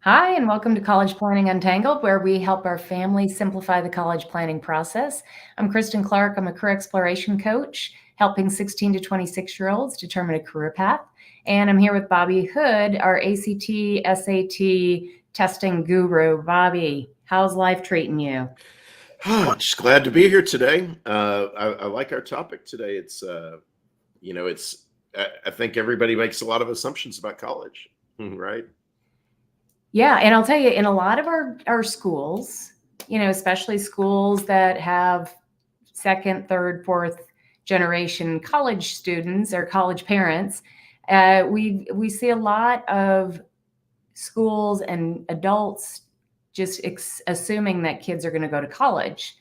Hi, and welcome to College Planning Untangled, where we help our families simplify the college planning process. I'm Kristin Clark. I'm a career exploration coach, helping 16 to 26-year-olds determine a career path. And I'm here with Bobby Hood, our ACT, SAT testing guru. Bobby, how's life treating you? Just glad to be here today. I like our topic today. It's I think everybody makes a lot of assumptions about college, right? Yeah, and I'll tell you, in a lot of our schools, especially schools that have second, third, fourth generation college students or college parents, we see a lot of schools and adults just assuming that kids are going to go to college.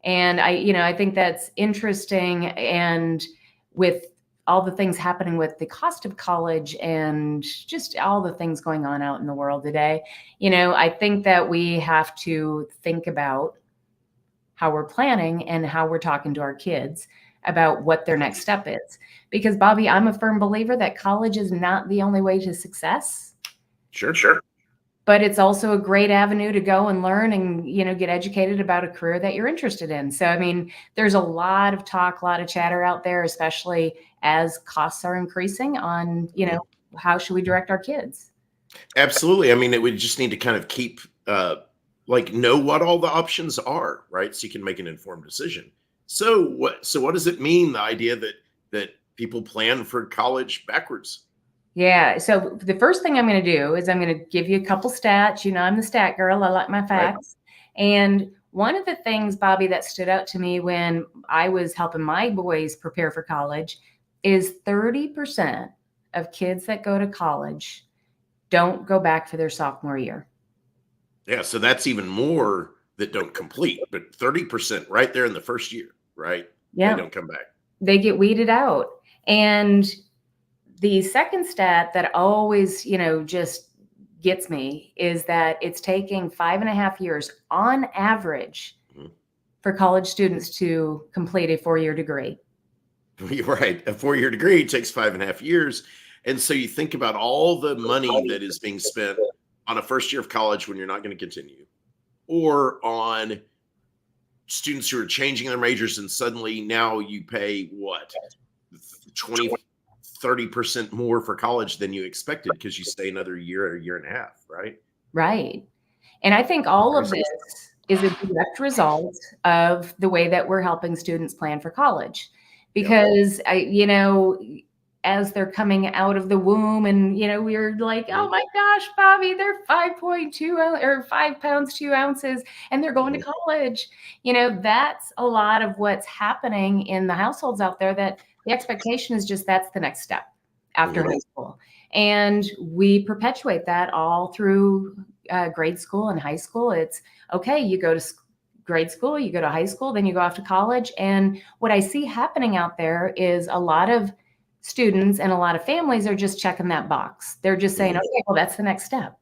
And I think that's interesting. And with all the things happening with the cost of college and just all the things going on out in the world today, I think that we have to think about how we're planning and how we're talking to our kids about what their next step is. Because, Bobby, I'm a firm believer that college is not the only way to success, Sure. but it's also a great avenue to go and learn and, get educated about a career that you're interested in. So, I mean, there's a lot of talk, a lot of chatter out there, especially as costs are increasing on, how should we direct our kids? Absolutely. I mean, it would just need to kind of keep know what all the options are, right? So you can make an informed decision. So what does it mean, the idea that people plan for college backwards? Yeah. So the first thing I'm going to do is I'm going to give you a couple stats. I'm the stat girl. I like my Right. facts. And one of the things, Bobby, that stood out to me when I was helping my boys prepare for college is 30% of kids that go to college don't go back for their sophomore year. Yeah, so that's even more that don't complete, but 30% right there in the first year, right? They Yeah. don't come back. They get weeded out. And the second stat that always, just gets me is that it's taking 5.5 years on average Mhm. for college students to complete a 4-year degree. You're right. A 4-year degree takes 5.5 years. And so you think about all the money that is being spent on a first year of college when you're not going to continue, or on students who are changing their majors and suddenly now you pay what, 20, 30% more for college than you expected because you stay another year or a year and a half, right? Right. And I think all of Crazy. this is a direct result of the way that we're helping students plan for college. Yep. Because as they're coming out of the womb and, we're like, oh Mhm. my gosh, Bobby, they're 5.2 or 5 pounds, 2 ounces, and they're going to Mhm. college. That's a lot of what's happening in the households out there, that the expectation is just that's the next step after Mhm. high school. And we perpetuate that all through grade school and high school. It's okay, you go to grade school, you go to high school, then you go off to college. And what I see happening out there is a lot of students and a lot of families are just checking that box. They're just saying, Mhm. okay, well, that's the next step.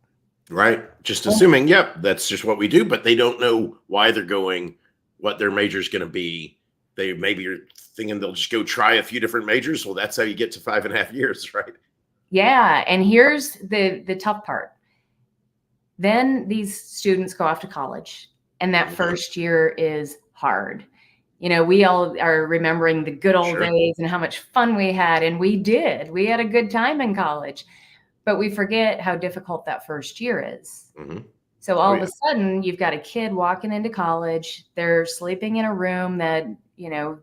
Right. Just assuming, yep, that's just what we do, but they don't know why they're going, what their major is going to be. They maybe are thinking they'll just go try a few different majors. Well, that's how you get to 5.5 years, right? Yeah. And here's the tough part. Then these students go off to college, and that Mhm. first year is hard. We all are remembering the good old Sure. days and how much fun we had, and we did. We had a good time in college, but we forget how difficult that first year is. Mhm. So Oh, all of yeah. a sudden, you've got a kid walking into college. They're sleeping in a room that,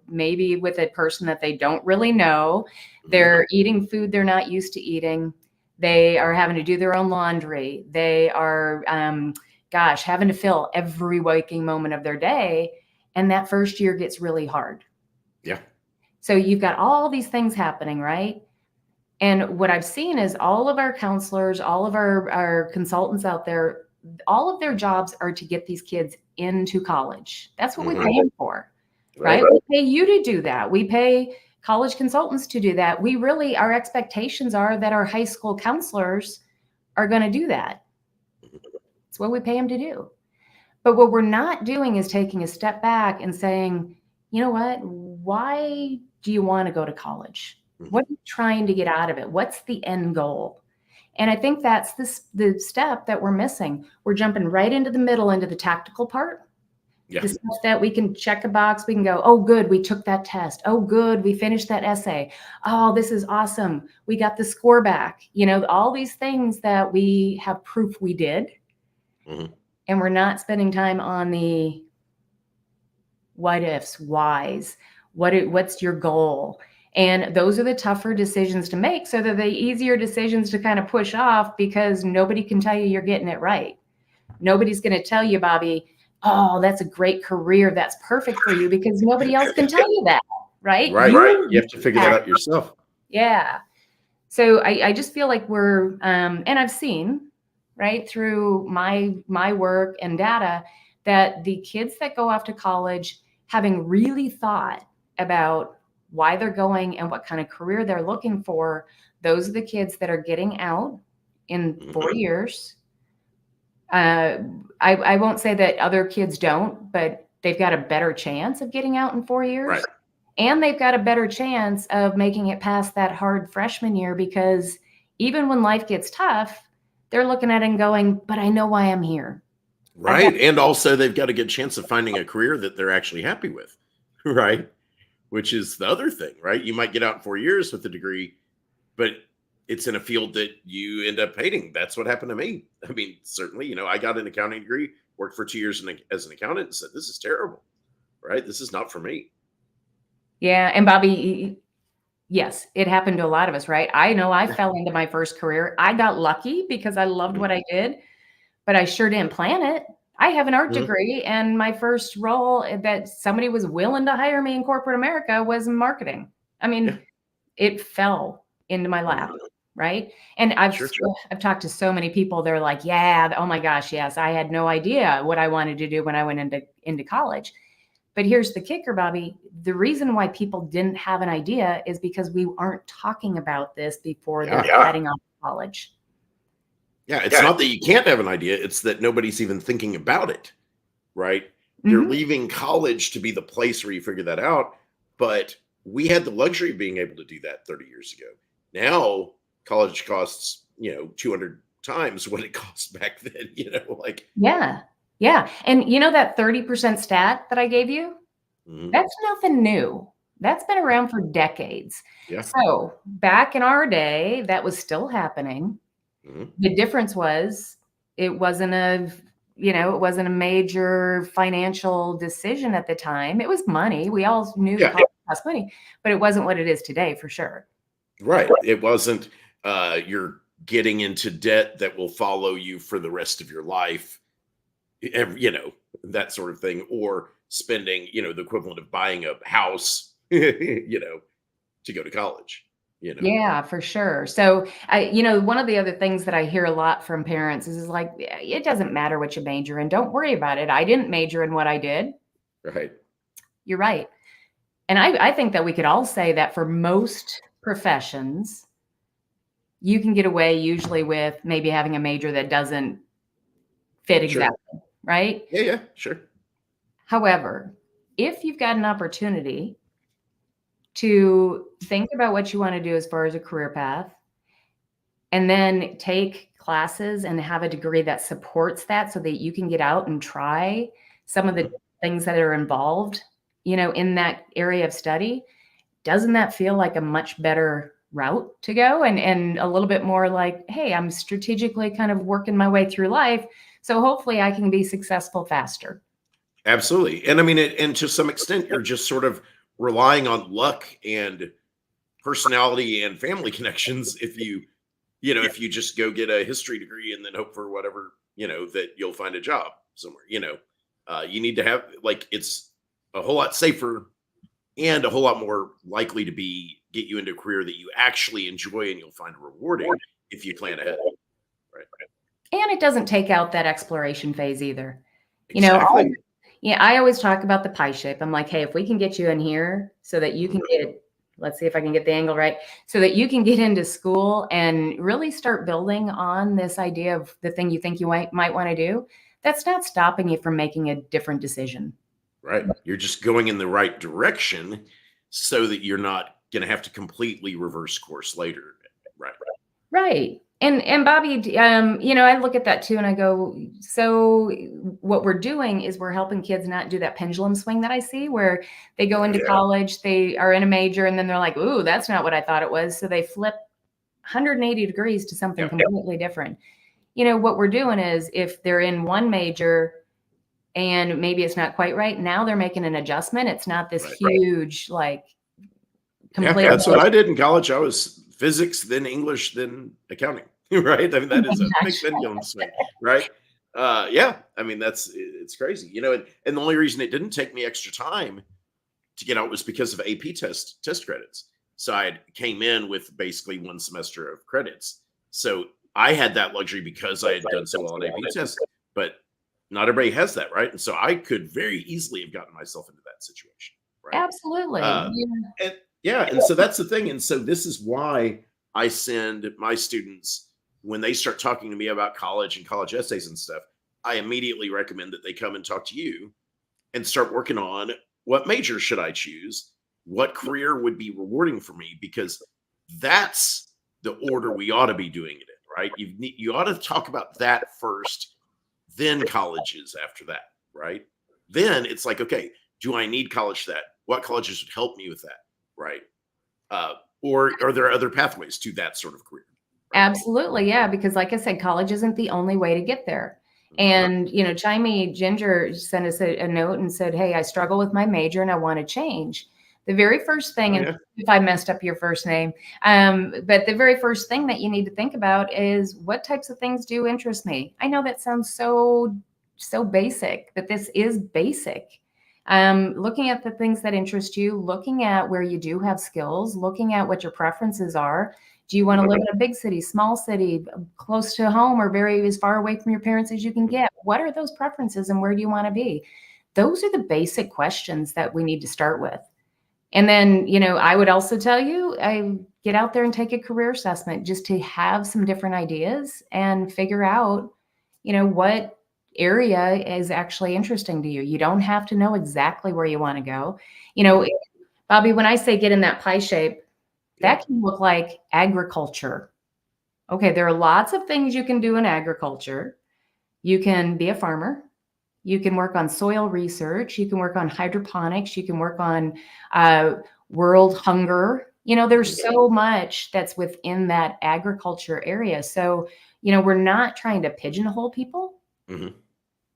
maybe with a person that they don't really know. Mhm. They're eating food they're not used to eating. They are having to do their own laundry. They are, having to fill every waking moment of their day. And that first year gets really hard. Yeah. So you've got all these things happening, right? And what I've seen is all of our counselors, all of our consultants out there, all of their jobs are to get these kids into college. That's what we Mhm. pay them for, right? Right. We pay you to do that. We pay college consultants to do that. Our expectations are that our high school counselors are going to do that. It's what we pay them to do. But what we're not doing is taking a step back and saying, you know what? Why do you want to go to college? Mhm. What are you trying to get out of it? What's the end goal? And I think that's the step that we're missing. We're jumping right into the middle, into the tactical part. Yeah. The stuff that we can check a box, we can go, oh, good, we took that test. Oh, good, we finished that essay. Oh, this is awesome. We got the score back. All these things that we have proof we did. Mm-hmm. And we're not spending time on the what ifs, whys, what's your goal? And those are the tougher decisions to make. So they're the easier decisions to kind of push off, because nobody can tell you you're getting it right. Nobody's going to tell you, Bobby, oh, that's a great career, that's perfect for you, because nobody else can tell you that, right? Right. You have to figure that out yourself. Yeah. So I just feel like we're, and I've seen, right, through my work and data, that the kids that go off to college, having really thought about why they're going and what kind of career they're looking for, those are the kids that are getting out in 4 years. I won't say that other kids don't, but they've got a better chance of getting out in 4 years. Right. And they've got a better chance of making it past that hard freshman year, because even when life gets tough, they're looking at it and going, but I know why I'm here. Right. And also they've got a good chance of finding a career that they're actually happy with. Right. Which is the other thing, right? You might get out in 4 years with a degree, but it's in a field that you end up hating. That's what happened to me. I mean, certainly, I got an accounting degree, worked for 2 years as an accountant, and said, this is terrible, right? This is not for me. Yeah. And Bobby, yes, it happened to a lot of us, right? I know I fell into my first career. I got lucky because I loved what I did, but I sure didn't plan it. I have an art degree, and my first role that somebody was willing to hire me in corporate America was in marketing. I mean, it fell into my lap, right? And I've talked to so many people. They're like, yeah, oh my gosh, yes, I had no idea what I wanted to do when I went into college. But here's the kicker, Bobby. The reason why people didn't have an idea is because we aren't talking about this before they're heading off to college. Yeah, it's not that you can't have an idea. It's that nobody's even thinking about it, right? They're leaving college to be the place where you figure that out. But we had the luxury of being able to do that 30 years ago. Now, college costs, 200 times what it cost back then, Yeah. Yeah. And that 30% stat that I gave you, that's nothing new. That's been around for decades. Yeah. So back in our day, that was still happening. The difference was it wasn't a major financial decision at the time. It was money. We all knew college cost money, but it wasn't what it is today, for sure. Right. It wasn't you're getting into debt that will follow you for the rest of your life, that sort of thing, or spending, the equivalent of buying a house, to go to college. Yeah, for sure. So one of the other things that I hear a lot from parents is like, it doesn't matter what you major in. Don't worry about it. I didn't major in what I did. Right. You're right. And I think that we could all say that for most professions, you can get away usually with maybe having a major that doesn't fit exactly, right? Yeah, sure. However, if you've got an opportunity to think about what you want to do as far as a career path, and then take classes and have a degree that supports that, so that you can get out and try some of the things that are involved, in that area of study, doesn't that feel like a much better route to go, and a little bit more like, hey, I'm strategically kind of working my way through life, so hopefully I can be successful faster. Absolutely. And I mean, and to some extent, you're just sort of relying on luck and personality and family connections if you just go get a history degree and then hope for whatever, that you'll find a job somewhere. You need to have, it's a whole lot safer and a whole lot more likely to get you into a career that you actually enjoy and you'll find rewarding if you plan ahead. Right. And it doesn't take out that exploration phase either. Exactly. I always talk about the pie shape. I'm like, hey, if we can get you in here so that you can let's see if I can get the angle right, so that you can get into school and really start building on this idea of the thing you think you might want to do, that's not stopping you from making a different decision. Right. You're just going in the right direction so that you're not going to have to completely reverse course later. Right. Right. And Bobby, I look at that too and I go, so what we're doing is we're helping kids not do that pendulum swing that I see where they go into college, they are in a major, and then they're like, ooh, that's not what I thought it was. So they flip 180 degrees to something completely different. What we're doing is if they're in one major and maybe it's not quite right, now they're making an adjustment. It's not this huge, like, completely. Yeah, that's what I did in college. I was physics, then English, then accounting, right? I mean, that is a big pendulum swing, right? Yeah, I mean, it's crazy, and the only reason it didn't take me extra time to get out was because of AP test credits. So I came in with basically one semester of credits. So I had that luxury because I had done so well on AP tests, but not everybody has that, right? And so I could very easily have gotten myself into that situation, right? Absolutely. And so that's the thing. And so this is why I send my students, when they start talking to me about college and college essays and stuff, I immediately recommend that they come and talk to you and start working on what major should I choose? What career would be rewarding for me? Because that's the order we ought to be doing it in, right? You ought to talk about that first, then colleges after that, right? Then it's like, okay, do I need college for that? What colleges would help me with that, right? Or are there other pathways to that sort of career? Right? Absolutely, yeah. Because like I said, college isn't the only way to get there. And, Chimey Ginger sent us a note and said, hey, I struggle with my major and I want to change. The very first thing, and if I messed up your first name, but the very first thing that you need to think about is what types of things do interest me? I know that sounds so basic, but this is basic. Looking at the things that interest you, looking at where you do have skills, looking at what your preferences are. Do you want to live in a big city, small city, close to home, or very as far away from your parents as you can get? What are those preferences and where do you want to be? Those are the basic questions that we need to start with. And then, I would also tell you, get out there and take a career assessment just to have some different ideas and figure out, what area is actually interesting to you. You don't have to know exactly where you want to go. Bobby, when I say get in that pie shape, that can look like agriculture. Okay, there are lots of things you can do in agriculture. You can be a farmer. You can work on soil research. You can work on hydroponics. You can work on world hunger. There's so much that's within that agriculture area. So, we're not trying to pigeonhole people.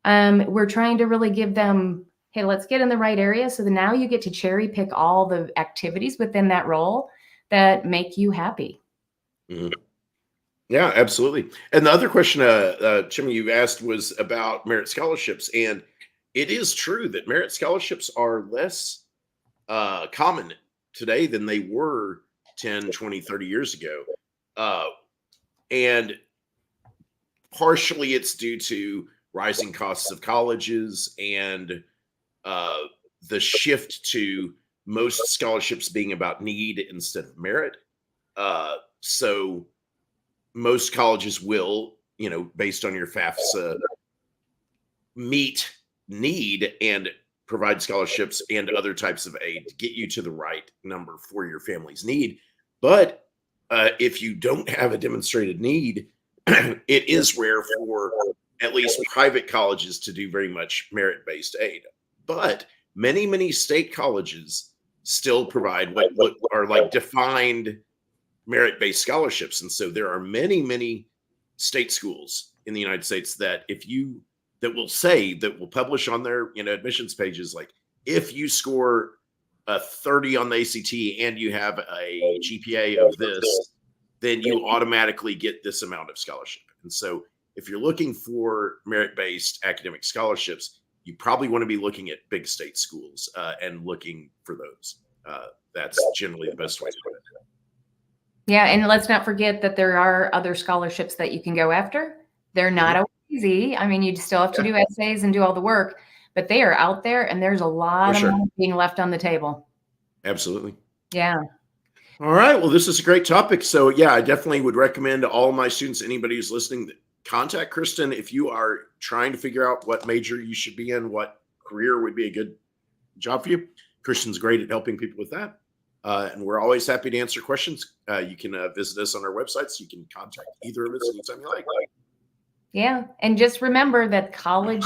We're trying to really give them, hey, let's get in the right area. So that now you get to cherry pick all the activities within that role that make you happy. Yeah, absolutely. And the other question, Jimmy, you asked was about merit scholarships. And it is true that merit scholarships are less common today than they were 10, 20, 30 years ago. And partially it's due to rising costs of colleges and the shift to most scholarships being about need instead of merit. So most colleges will, based on your FAFSA, meet need and provide scholarships and other types of aid to get you to the right number for your family's need. But if you don't have a demonstrated need, it is rare for at least private colleges to do very much merit-based aid. But many, many state colleges still provide what are like defined merit-based scholarships. And so there are many, many state schools in the United States that will publish on their admissions pages, like, if you score a 30 on the ACT and you have a GPA of this, then you automatically get this amount of scholarship. And so if you're looking for merit-based academic scholarships, you probably want to be looking at big state schools and looking for those. That's generally the best way to do it. Yeah, and let's not forget that there are other scholarships that you can go after. They're not always easy. I mean, you still have to do essays and do all the work, but they are out there, and there's a lot of money being left on the table. Absolutely. Yeah. All right. Well, this is a great topic. So, yeah, I definitely would recommend to all my students, anybody who's listening, contact Kristin if you are trying to figure out what major you should be in, what career would be a good job for you. Kristin's great at helping people with that. And we're always happy to answer questions. You can visit us on our website, so you can contact either of us anytime you like. Yeah. And just remember that college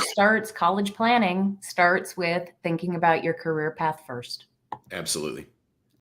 planning starts with thinking about your career path first. Absolutely.